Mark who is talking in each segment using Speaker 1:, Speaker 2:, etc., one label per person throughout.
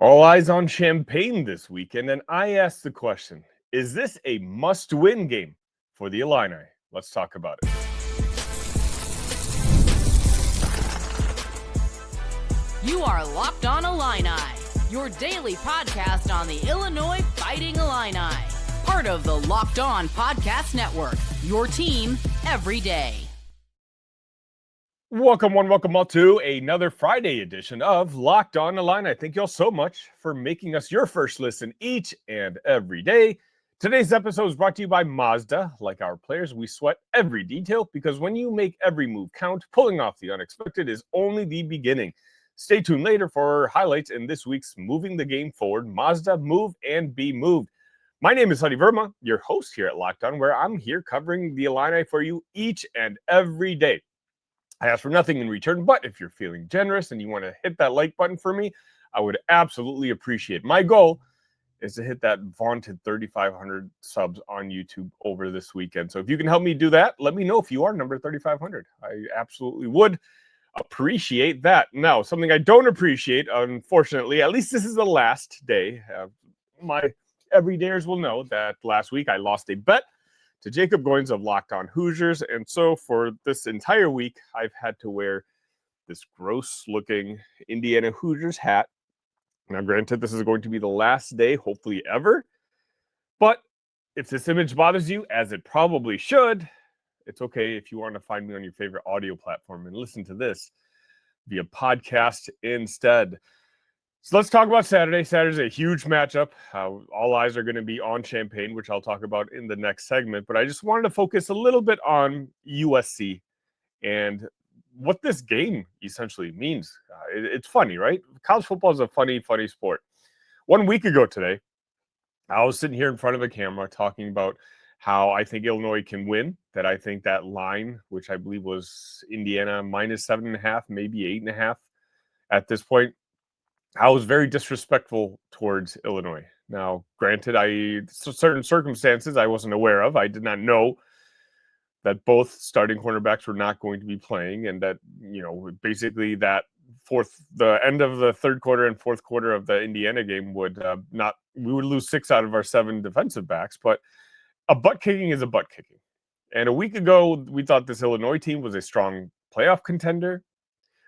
Speaker 1: All eyes on Champaign this weekend, and I asked the question, is this a must-win game for the Illini? Let's talk about it.
Speaker 2: You are Locked On Illini, your daily podcast on the Illinois Fighting Illini. Part of the Locked On Podcast Network, your team every day.
Speaker 1: Welcome all to another Friday edition of Locked On Illini. Thank you all so much for making us your first listen each and every day. Today's episode is brought to you by Mazda. Like our players, we sweat every detail because when you make every move count, pulling off the unexpected is only the beginning. Stay tuned later for highlights in this week's Moving the Game Forward, Mazda Move and Be Moved. My name is Verma, your host here at Locked On, where I'm here covering the Illini for you each and every day. I ask for nothing in return, but if you're feeling generous and you want to hit that like button for me, I would absolutely appreciate it. My goal is to hit that vaunted 3,500 subs on YouTube over this weekend. So if you can help me do that, let me know if you are number 3,500. I absolutely would appreciate that. Now, something I don't appreciate, unfortunately, at least this is the last day. My everydayers will know that last week I lost a bet to Jacob Goins of Locked On Hoosiers. And so for this entire week, I've had to wear this gross-looking Indiana Hoosiers hat. Now, granted, this is going to be the last day, hopefully ever. But if this image bothers you, as it probably should, it's okay if you want to find me on your favorite audio platform and listen to this via podcast instead. So let's talk about Saturday. Saturday's a huge matchup. All eyes are going to be on Champaign, which I'll talk about in the next segment. But I just wanted to focus a little bit on USC and what this game essentially means. It's funny, right? College football is a funny sport. 1 week ago today, I was sitting here in front of a camera talking about how I think Illinois can win, that I think that line, which I believe was Indiana minus 7.5, maybe 8.5 at this point, I was very disrespectful towards Illinois. Now, granted, certain circumstances I wasn't aware of. I did not know that both starting cornerbacks were not going to be playing, and that, basically that the end of the third quarter and fourth quarter of the Indiana game we would lose 6 out of our 7 defensive backs. But a butt kicking is a butt kicking. And a week ago, we thought this Illinois team was a strong playoff contender.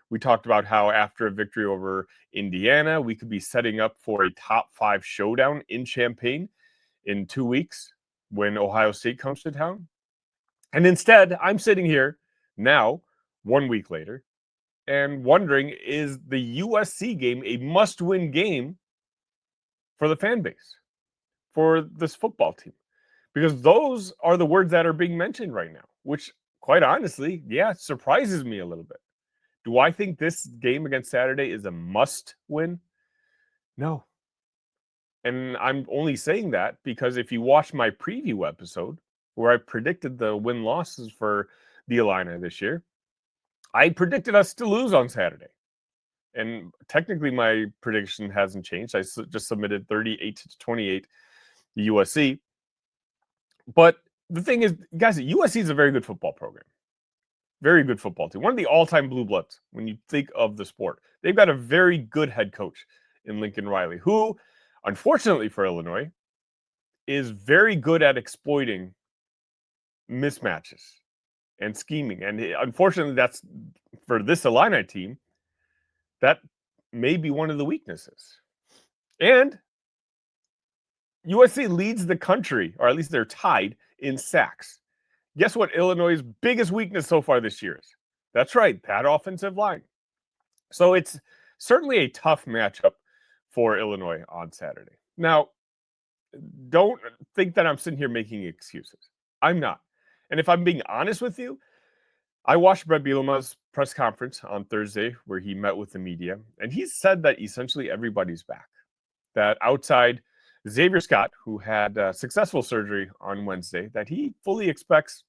Speaker 1: We talked about how after a victory over Indiana, we could be setting up for a top 5 showdown in Champaign in 2 weeks when Ohio State comes to town. And instead, I'm sitting here now, 1 week later, and wondering, is the USC game a must-win game for the fan base, for this football team? Because those are the words that are being mentioned right now, which, quite honestly, surprises me a little bit. Do I think this game against Saturday is a must-win? No. And I'm only saying that because if you watch my preview episode where I predicted the win-losses for the Illini this year, I predicted us to lose on Saturday. And technically my prediction hasn't changed. I just submitted 38-28 to USC. But the thing is, guys, USC is a very good football program. Very good football team. One of the all-time blue bloods when you think of the sport. They've got a very good head coach in Lincoln Riley, who, unfortunately for Illinois, is very good at exploiting mismatches and scheming. And unfortunately, that's for this Illini team, that may be one of the weaknesses. And USC leads the country, or at least they're tied, in sacks. Guess what Illinois' biggest weakness so far this year is? That's right, that offensive line. So it's certainly a tough matchup for Illinois on Saturday. Now, don't think that I'm sitting here making excuses. I'm not. And if I'm being honest with you, I watched Bret Bielema's press conference on Thursday where he met with the media, and he said that essentially everybody's back. That outside Xavier Scott, who had successful surgery on Wednesday, that he fully expects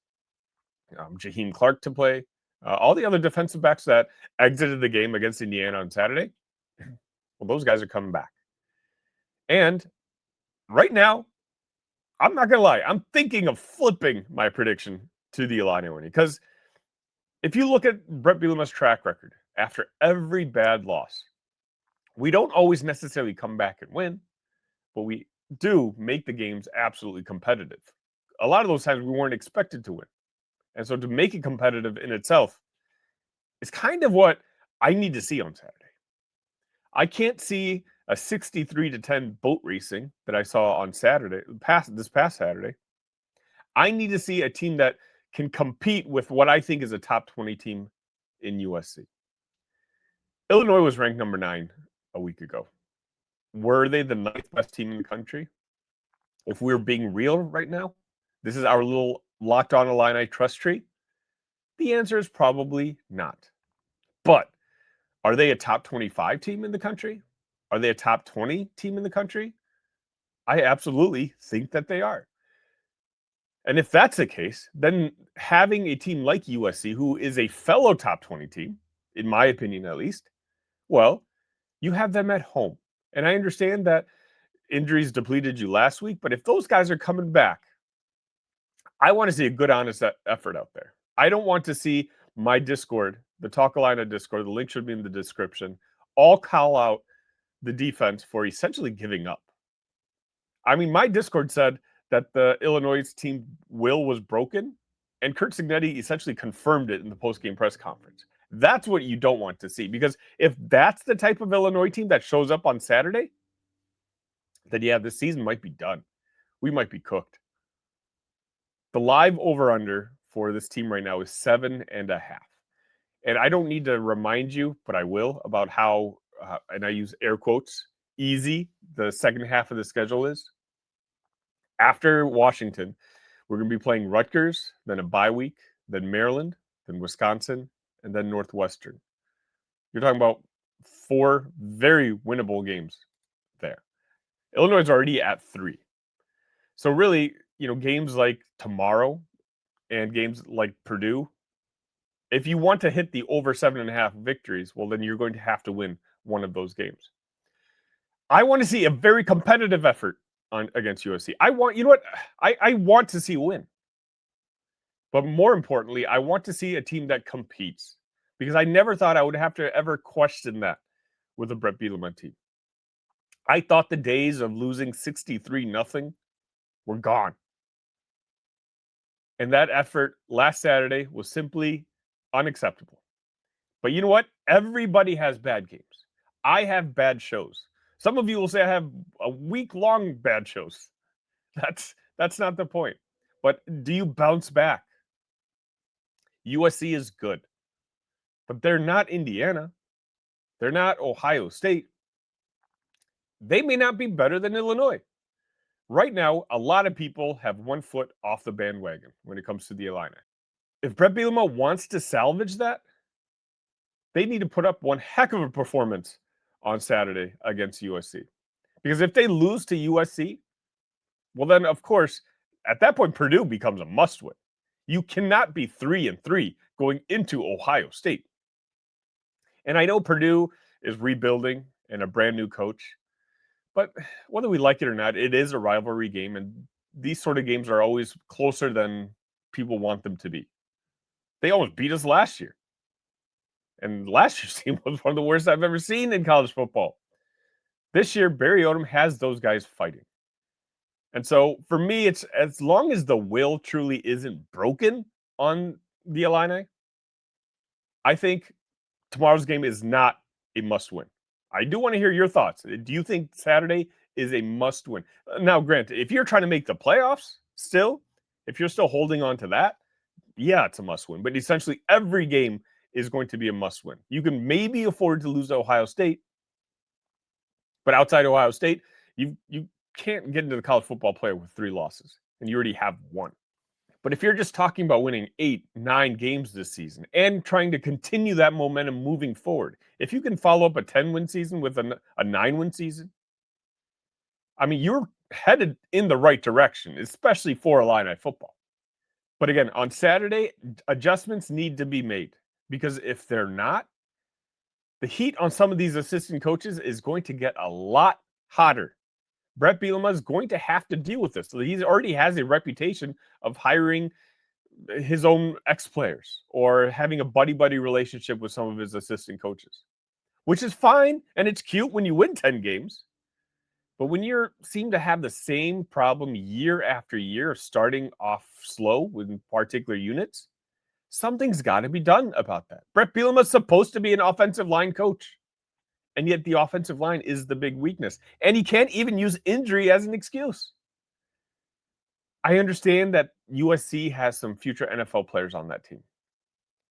Speaker 1: Jaheim Clark to play. All the other defensive backs that exited the game against Indiana on Saturday, well, those guys are coming back. And right now, I'm not going to lie, I'm thinking of flipping my prediction to the Illini winning. Because if you look at Bret Bielema's track record, after every bad loss, We don't always necessarily come back and win, but we do make the games absolutely competitive. A lot of those times we weren't expected to win. And so to make it competitive in itself is kind of what I need to see on Saturday. I can't see a 63-10 boat racing that I saw on this past Saturday. I need to see a team that can compete with what I think is a top 20 team in USC. Illinois was ranked number 9 a week ago. Were they the 9th best team in the country? If we're being real right now, this is our little Locked On Illini trust tree. The answer is probably not. But are they a top 25 team in the country? Are they a top 20 team in the country? I absolutely think that they are. And if that's the case, then having a team like USC, who is a fellow top 20 team, in my opinion at least, well, you have them at home. And I understand that injuries depleted you last week, but if those guys are coming back, I want to see a good, honest effort out there. I don't want to see my Discord, the Talk Illini Discord, the link should be in the description, all call out the defense for essentially giving up. I mean, my Discord said that the Illinois team will was broken, and Kurt Cignetti essentially confirmed it in the post-game press conference. That's what you don't want to see, because if that's the type of Illinois team that shows up on Saturday, then yeah, this season might be done. We might be cooked. The live over-under for this team right now is 7.5. And I don't need to remind you, but I will, about how, and I use air quotes, easy the second half of the schedule is. After Washington, we're going to be playing Rutgers, then a bye week, then Maryland, then Wisconsin, and then Northwestern. You're talking about 4 very winnable games there. Illinois is already at 3. So really, games like tomorrow and games like Purdue, if you want to hit the over 7.5 victories, well, then you're going to have to win one of those games. I want to see a very competitive effort against USC. I want to see a win. But more importantly, I want to see a team that competes, because I never thought I would have to ever question that with a Brett Bielema team. I thought the days of losing 63-0 were gone. And that effort last Saturday was simply unacceptable. But you know what? Everybody has bad games. I have bad shows. Some of you will say I have a week-long bad shows. That's not the point. But do you bounce back? USC is good. But they're not Indiana. They're not Ohio State. They may not be better than Illinois. Right now, a lot of people have one foot off the bandwagon when it comes to the Illini. If Brett Bielema wants to salvage that, they need to put up one heck of a performance on Saturday against USC. Because if they lose to USC, well then, of course, at that point, Purdue becomes a must-win. You cannot be 3-3 going into Ohio State. And I know Purdue is rebuilding and a brand new coach, but whether we like it or not, it is a rivalry game, and these sort of games are always closer than people want them to be. They almost beat us last year. And last year's team was one of the worst I've ever seen in college football. This year, Barry Odom has those guys fighting. And so for me, it's as long as the will truly isn't broken on the Illini, I think tomorrow's game is not a must-win. I do want to hear your thoughts. Do you think Saturday is a must-win? Now, granted, if you're trying to make the playoffs still, if you're still holding on to that, yeah, it's a must-win. But essentially, every game is going to be a must-win. You can maybe afford to lose to Ohio State, but outside Ohio State, you can't get into the college football playoff with 3 losses, and you already have 1. But if you're just talking about winning 8, 9 games this season and trying to continue that momentum moving forward, if you can follow up a 10-win season with a 9-win season, I mean, you're headed in the right direction, especially for Illini football. But again, on Saturday, adjustments need to be made, because if they're not, the heat on some of these assistant coaches is going to get a lot hotter. Brett Bielema is going to have to deal with this. So he already has a reputation of hiring his own ex-players or having a buddy-buddy relationship with some of his assistant coaches. which is fine and it's cute when you win 10 games. But when you seem to have the same problem year after year of starting off slow with particular units, something's got to be done about that. Brett Bielema's supposed to be an offensive line coach, and yet the offensive line is the big weakness. And he can't even use injury as an excuse. I understand that USC has some future NFL players on that team.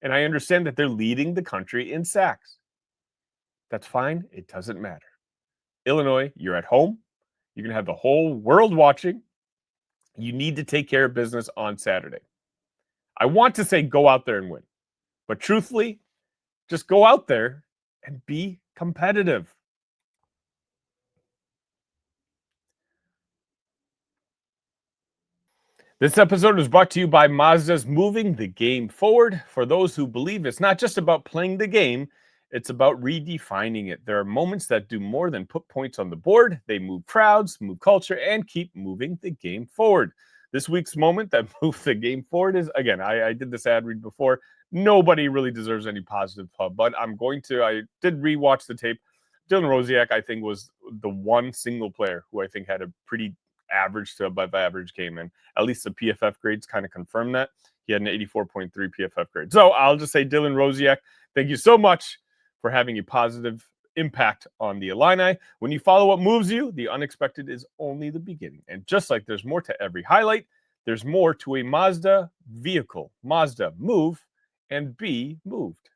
Speaker 1: And I understand that they're leading the country in sacks. That's fine. It doesn't matter. Illinois, you're at home. You're going to have the whole world watching. You need to take care of business on Saturday. I want to say go out there and win. But truthfully, just go out there and be competitive. This episode is brought to you by Mazda's Moving the Game Forward. For those who believe it's not just about playing the game, it's about redefining it. There are moments that do more than put points on the board. They move crowds, move culture, and keep moving the game forward. This week's moment that moved the game forward is, again, I did this ad read before. Nobody really deserves any positive pub, but I did rewatch the tape. Dylan Rosiak, I think, was the one single player who I think had a pretty average to above average game, and at least the PFF grades kind of confirm that. He had an 84.3 PFF grade. So I'll just say, Dylan Rosiak, thank you so much for having a positive impact on the Illini. When you follow what moves you, the unexpected is only the beginning. And just like there's more to every highlight, there's more to a Mazda vehicle. Mazda, move and be moved.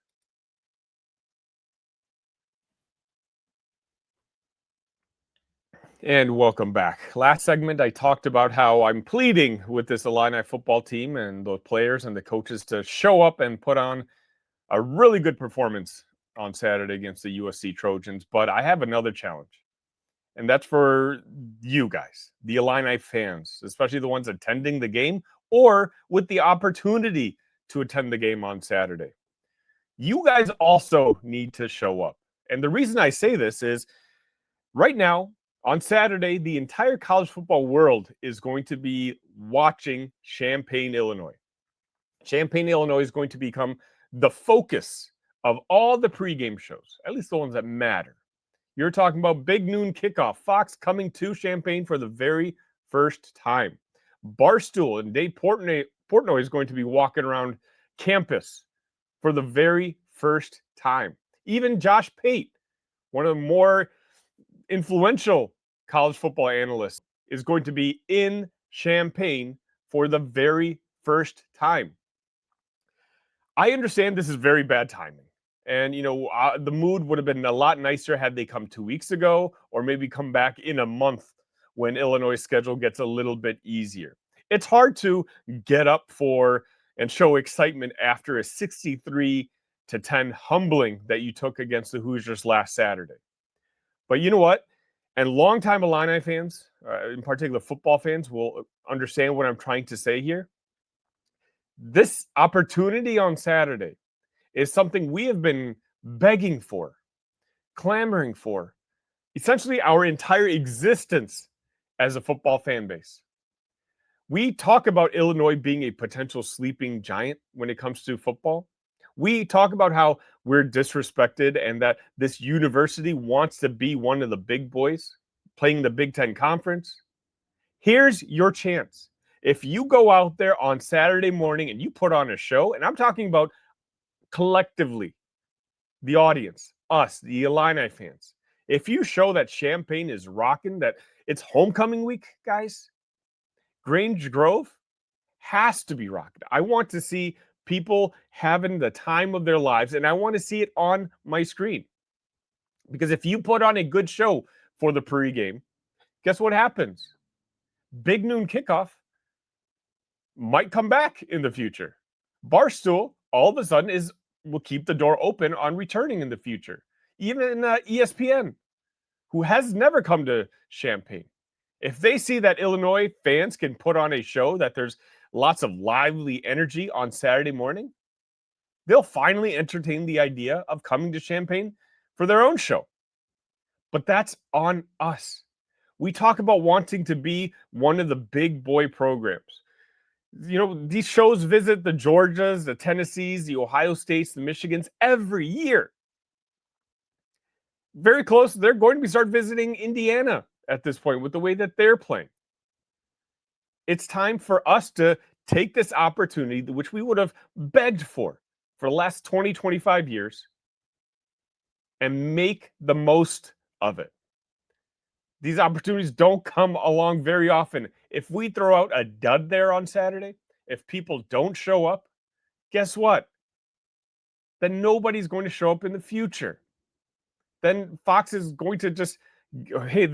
Speaker 1: And welcome back. Last segment, I talked about how I'm pleading with this Illini football team and the players and the coaches to show up and put on a really good performance on Saturday against the USC Trojans. But I have another challenge, and that's for you guys, the Illini fans, especially the ones attending the game or with the opportunity to attend the game on Saturday. You guys also need to show up. And the reason I say this is right now, on Saturday, the entire college football world is going to be watching Champaign, Illinois. Champaign, Illinois is going to become the focus of all the pregame shows, at least the ones that matter. You're talking about big noon kickoff, Fox coming to Champaign for the very first time. Barstool and Dave Portnoy is going to be walking around campus for the very first time. Even Josh Pate, one of the more influential college football analysts, is going to be in Champaign for the very first time. I understand this is very bad timing. And, the mood would have been a lot nicer had they come 2 weeks ago, or maybe come back in a month when Illinois' schedule gets a little bit easier. It's hard to get up for and show excitement after a 63-10 humbling that you took against the Hoosiers last Saturday. But you know what? And longtime Illini fans, in particular football fans, will understand what I'm trying to say here. This opportunity on Saturday is something we have been begging for, clamoring for, essentially our entire existence as a football fan base. We talk about Illinois being a potential sleeping giant when it comes to football. We talk about how we're disrespected and that this university wants to be one of the big boys playing the Big Ten Conference. Here's your chance. If you go out there on Saturday morning and you put on a show, and I'm talking about collectively, the audience, us, the Illini fans, if you show that Champaign is rocking, that it's homecoming week, guys, Grange Grove has to be rocking. I want to see people having the time of their lives, and I want to see it on my screen. Because if you put on a good show for the pregame, guess what happens? Big Noon Kickoff might come back in the future. Barstool, all of a sudden, will keep the door open on returning in the future. Even ESPN, who has never come to Champaign. If they see that Illinois fans can put on a show, that there's lots of lively energy on Saturday morning, they'll finally entertain the idea of coming to Champaign for their own show. But that's on us. We talk about wanting to be one of the big boy programs. These shows visit the Georgias, the Tennessees, the Ohio States, the Michigans every year. very close. They're going to start visiting Indiana at this point with the way that they're playing. It's time for us to take this opportunity, which we would have begged for the last 20, 25 years, and make the most of it. These opportunities don't come along very often. If we throw out a dud there on Saturday, if people don't show up, guess what? Then nobody's going to show up in the future. Then Fox is going to just, hey,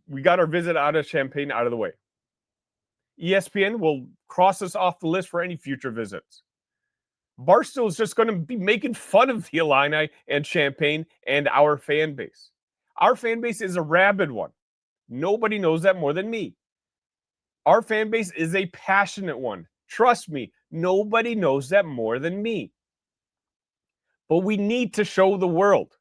Speaker 1: we got our visit out of Champaign out of the way. ESPN will cross us off the list for any future visits. Barstool is just going to be making fun of the Illini and Champaign and our fan base. Our fan base is a rabid one. Nobody knows that more than me. Our fan base is a passionate one. Trust me, nobody knows that more than me. But we need to show the world.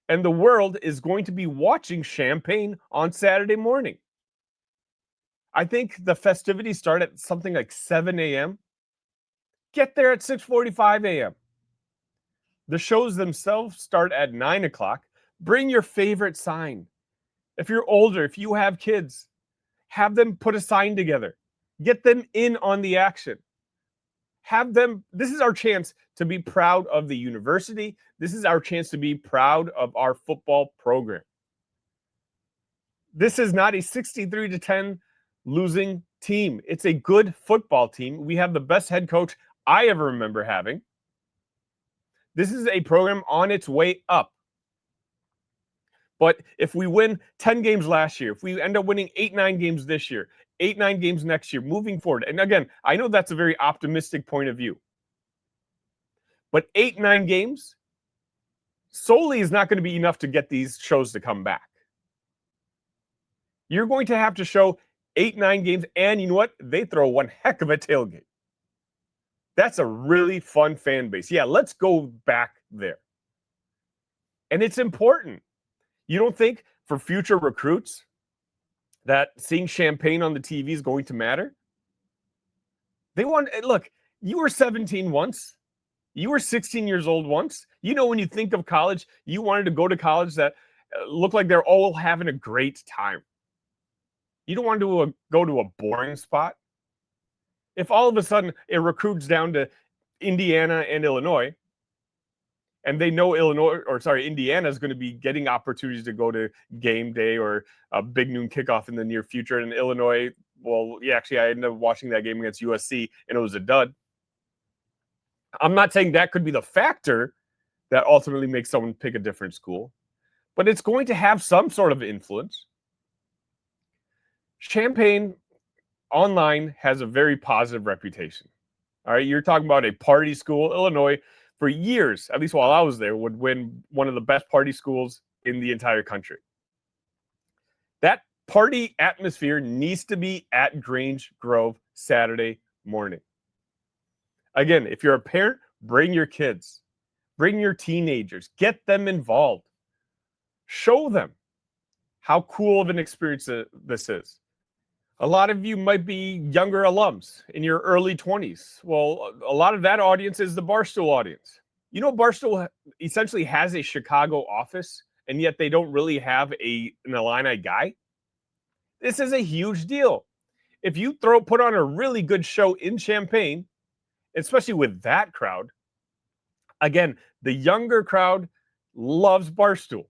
Speaker 1: And the world is going to be watching Champaign on Saturday morning. I think the festivities start at something like 7 a.m. Get there at 6:45 a.m. The shows themselves start at 9 o'clock. Bring your favorite sign. If you're older, if you have kids, have them put a sign together. Get them in on the action. This is our chance to be proud of the university. This is our chance to be proud of our football program. This is not a 63-10 losing team. It's a good football team. We have the best head coach I ever remember having. This is a program on its way up. But if we win 10 games last year, if we end up winning 8-9 games this year, 8-9 games next year, moving forward, and again, I know that's a very optimistic point of view, but 8-9 games solely is not going to be enough to get these shows to come back. You're going to have to show 8-9 games, and you know what? They throw one heck of a tailgate. That's a really fun fan base. Yeah, let's go back there. And it's important. You don't think for future recruits that seeing Champaign on the TV is going to matter? Look, you were 17 once. You were 16 years old once. You know, when you think of college, you wanted to go to college that looked like they're all having a great time. You don't want to go to a boring spot. If all of a sudden it recruits down to Indiana and Illinois, and they know Indiana is going to be getting opportunities to go to game day or a big noon kickoff in the near future. And Illinois, well, yeah, actually, I ended up watching that game against USC, and it was a dud. I'm not saying that could be the factor that ultimately makes someone pick a different school, but it's going to have some sort of influence. Champaign online has a very positive reputation. All right, you're talking about a party school. Illinois, for years, at least while I was there, would win one of the best party schools in the entire country. That party atmosphere needs to be at Grange Grove Saturday morning. Again, if you're a parent, bring your kids. Bring your teenagers. Get them involved. Show them how cool of an experience this is. A lot of you might be younger alums in your early 20s. Well, a lot of that audience is the Barstool audience. You know, Barstool essentially has a Chicago office, and yet they don't really have an Illini guy. This is a huge deal. If you put on a really good show in Champaign, especially with that crowd, again, the younger crowd loves Barstool.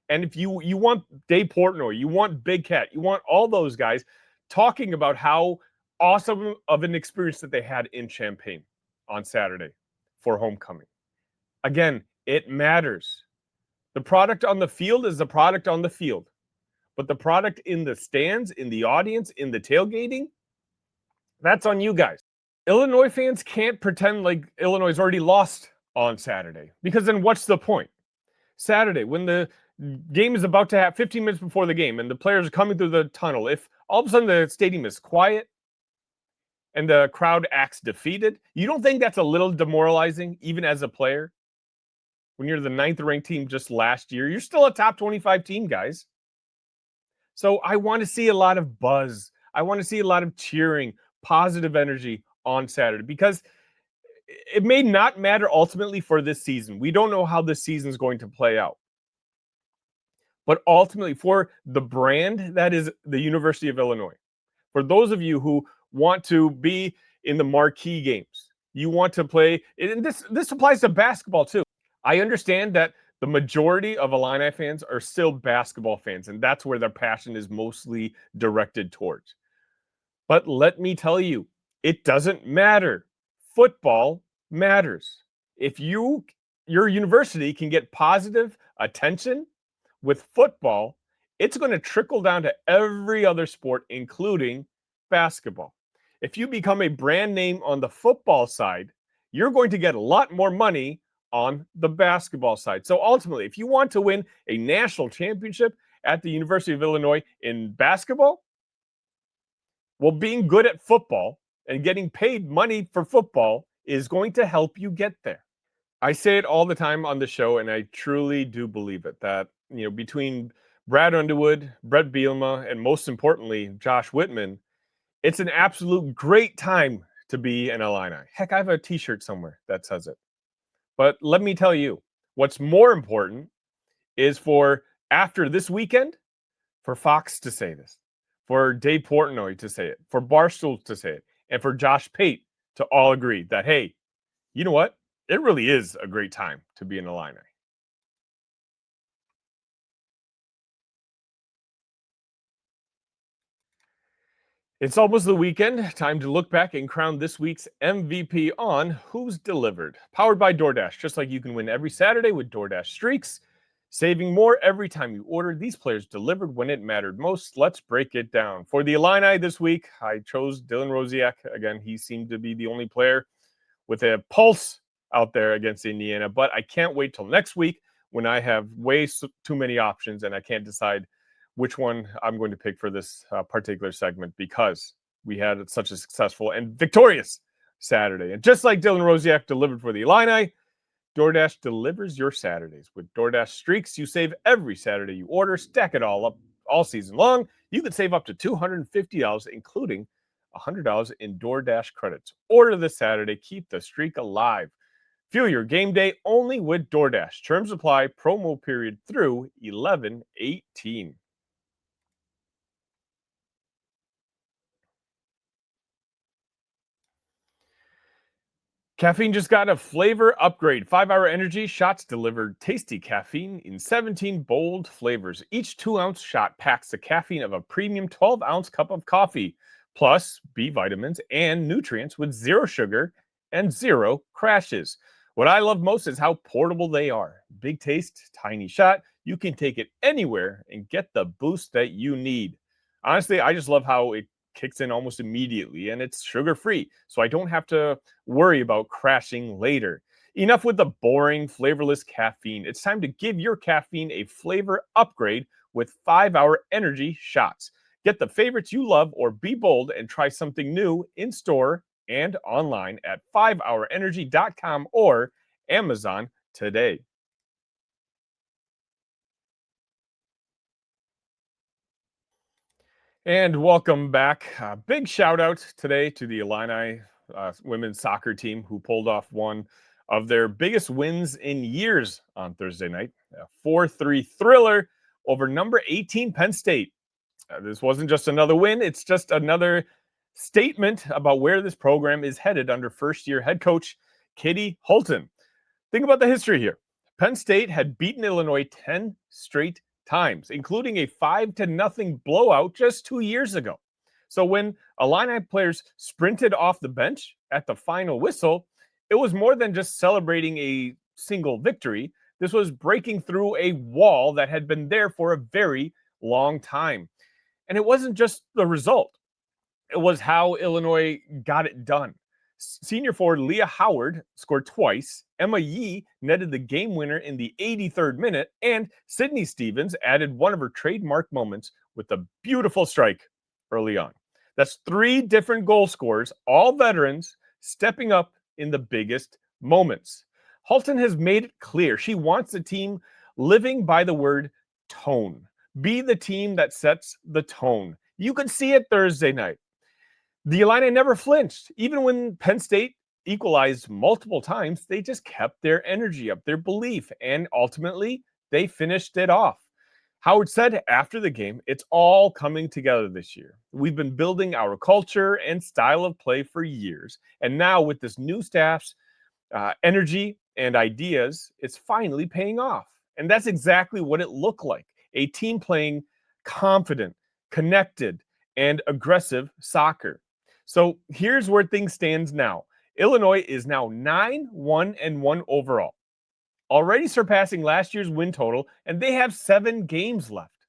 Speaker 1: And if you want Dave Portnoy, you want Big Cat, you want all those guys talking about how awesome of an experience that they had in Champaign on Saturday for homecoming. Again, it matters. The product on the field is the product on the field. But the product in the stands, in the audience, in the tailgating, that's on you guys. Illinois fans can't pretend like Illinois has already lost on Saturday, because then what's the point? Saturday, when the game is about to have 15 minutes before the game and the players are coming through the tunnel, if all of a sudden the stadium is quiet and the crowd acts defeated, you don't think that's a little demoralizing, even as a player? When you're the 9th ranked team just last year, you're still a top 25 team, guys. So I want to see a lot of buzz. I want to see a lot of cheering, positive energy on Saturday, because it may not matter ultimately for this season. We don't know how this season is going to play out. but ultimately for the brand that is the University of Illinois. For those of you who want to be in the marquee games, you want to play, and this applies to basketball too. I understand that the majority of Illini fans are still basketball fans, and that's where their passion is mostly directed towards. But let me tell you, it doesn't matter. Football matters. If your university can get positive attention with football, it's going to trickle down to every other sport, including basketball. If you become a brand name on the football side, you're going to get a lot more money on the basketball side. So ultimately, if you want to win a national championship at the University of Illinois in basketball, well, being good at football and getting paid money for football is going to help you get there. I say it all the time on the show, and I truly do believe it, that between Brad Underwood, Brett Bielema, and most importantly, Josh Whitman, it's an absolute great time to be an Illini. Heck, I have a t-shirt somewhere that says it. But let me tell you, what's more important is for after this weekend, for Fox to say this, for Dave Portnoy to say it, for Barstool to say it, and for Josh Pate to all agree that, hey, you know what? It really is a great time to be an Illini. It's almost the weekend. Time to look back and crown this week's MVP on Who's Delivered. Powered by DoorDash. Just like you can win every Saturday with DoorDash Streaks. Saving more every time you order. These players delivered when it mattered most. Let's break it down. For the Illini this week, I chose Dylan Rosiak. Again, he seemed to be the only player with a pulse out there against Indiana. But I can't wait till next week when I have way too many options and I can't decide which one I'm going to pick for this particular segment, because we had such a successful and victorious Saturday. And just like Dylan Rosiak delivered for the Illini, DoorDash delivers your Saturdays. With DoorDash Streaks, you save every Saturday you order. Stack it all up all season long. You can save up to $250, including $100 in DoorDash credits. Order this Saturday. Keep the streak alive. Fuel your game day only with DoorDash. Terms apply. Promo period through 11/18. Caffeine just got a flavor upgrade. 5-Hour Energy shots delivered tasty caffeine in 17 bold flavors. Each 2-ounce shot packs the caffeine of a premium 12-ounce cup of coffee, plus B vitamins and nutrients with 0 sugar and 0 crashes. What I love most is how portable they are. Big taste, tiny shot. You can take it anywhere and get the boost that you need. Honestly, I just love how it kicks in almost immediately, and it's sugar-free, so I don't have to worry about crashing later. Enough with the boring, flavorless caffeine. It's time to give your caffeine a flavor upgrade with 5-Hour Energy shots. Get the favorites you love or be bold and try something new in store and online at 5hourenergy.com or Amazon today. And welcome back. Big shout out today to the Illini women's soccer team, who pulled off one of their biggest wins in years on Thursday night. A 4-3 thriller over number 18 Penn State. This wasn't just another win. It's just another statement about where this program is headed under first-year head coach Katie Holton. Think about the history here. Penn State had beaten Illinois 10 straight times, including a 5-0 blowout just 2 years ago. So when Illini players sprinted off the bench at the final whistle, it was more than just celebrating a single victory. This was breaking through a wall that had been there for a very long time. And it wasn't just the result. It was how Illinois got it done. Senior forward Leah Howard scored twice. Emma Yee netted the game winner in the 83rd minute. And Sydney Stevens added one of her trademark moments with a beautiful strike early on. That's 3 different goal scorers, all veterans, stepping up in the biggest moments. Holton has made it clear she wants the team living by the word tone. Be the team that sets the tone. You could see it Thursday night. The Illini never flinched. Even when Penn State equalized multiple times, they just kept their energy up, their belief, and ultimately they finished it off. Howard said after the game, it's all coming together this year. We've been building our culture and style of play for years. And now with this new staff's energy and ideas, it's finally paying off. And that's exactly what it looked like. A team playing confident, connected, and aggressive soccer. So here's where things stand now. Illinois is now 9-1-1 overall, already surpassing last year's win total, and they have 7 games left.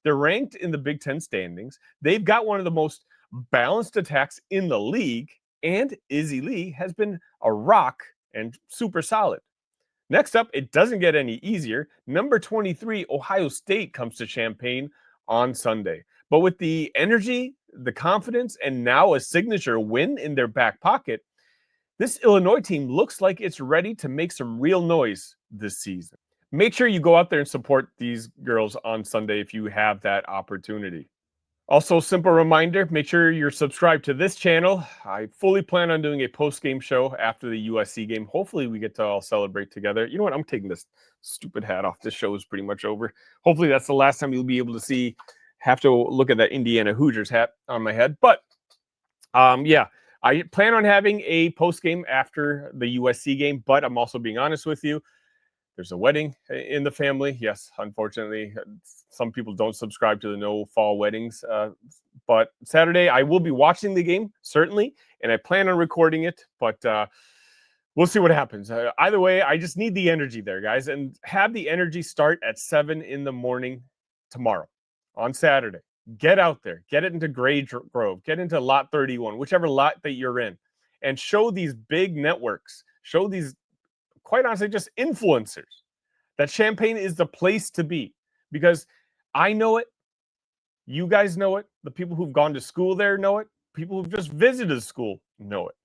Speaker 1: They're ranked in the Big Ten standings. They've got one of the most balanced attacks in the league, and Izzy Lee has been a rock and super solid. Next up, it doesn't get any easier. Number 23, Ohio State, comes to Champaign on Sunday. But with the energy, the confidence, and now a signature win in their back pocket, this Illinois team looks like it's ready to make some real noise this season. Make sure you go out there and support these girls on Sunday if you have that opportunity. Also, simple reminder, make sure you're subscribed to this channel. I fully plan on doing a post-game show after the USC game. Hopefully we get to all celebrate together. You know what? I'm taking this stupid hat off. This show is pretty much over. Hopefully that's the last time you'll be able to have to look at that Indiana Hoosiers hat on my head. But yeah, I plan on having a post-game after the USC game, but I'm also being honest with you. There's a wedding in the family. Yes, unfortunately, some people don't subscribe to the no fall weddings. But Saturday, I will be watching the game, certainly, and I plan on recording it. But we'll see what happens. Either way, I just need the energy there, guys, and have the energy start at 7 in the morning tomorrow on Saturday. Get out there. Get it into Gray Grove. Get into Lot 31, whichever lot that you're in, and show these big networks, show these, quite honestly, just influencers, that Champaign is the place to be. Because I know it, you guys know it, the people who've gone to school there know it, people who've just visited school know it.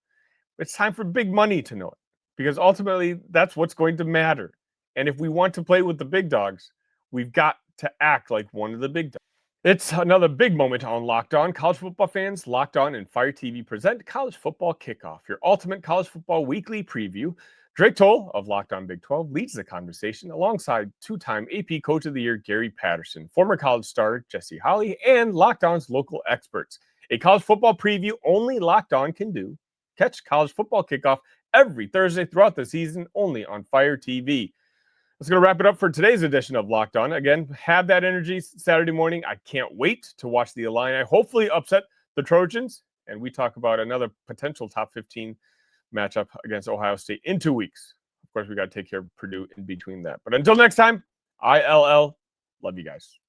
Speaker 1: It's time for big money to know it, because ultimately that's what's going to matter. And if we want to play with the big dogs, we've got to act like one of the big dogs. It's another big moment on Locked On. College football fans, Locked On and Fire TV present College Football Kickoff, your ultimate college football weekly preview. Drake Toll of Locked On Big 12 leads the conversation alongside two-time AP Coach of the Year Gary Patterson, former college star Jesse Holley, and Locked On's local experts. A college football preview only Locked On can do. Catch College Football Kickoff every Thursday throughout the season, only on Fire TV. That's going to wrap it up for today's edition of Locked On. Again, have that energy Saturday morning. I can't wait to watch the Illini hopefully upset the Trojans, and we talk about another potential top 15 matchup against Ohio State in 2 weeks. Of course, we got to take care of Purdue in between that. But until next time, ILL. Love you guys.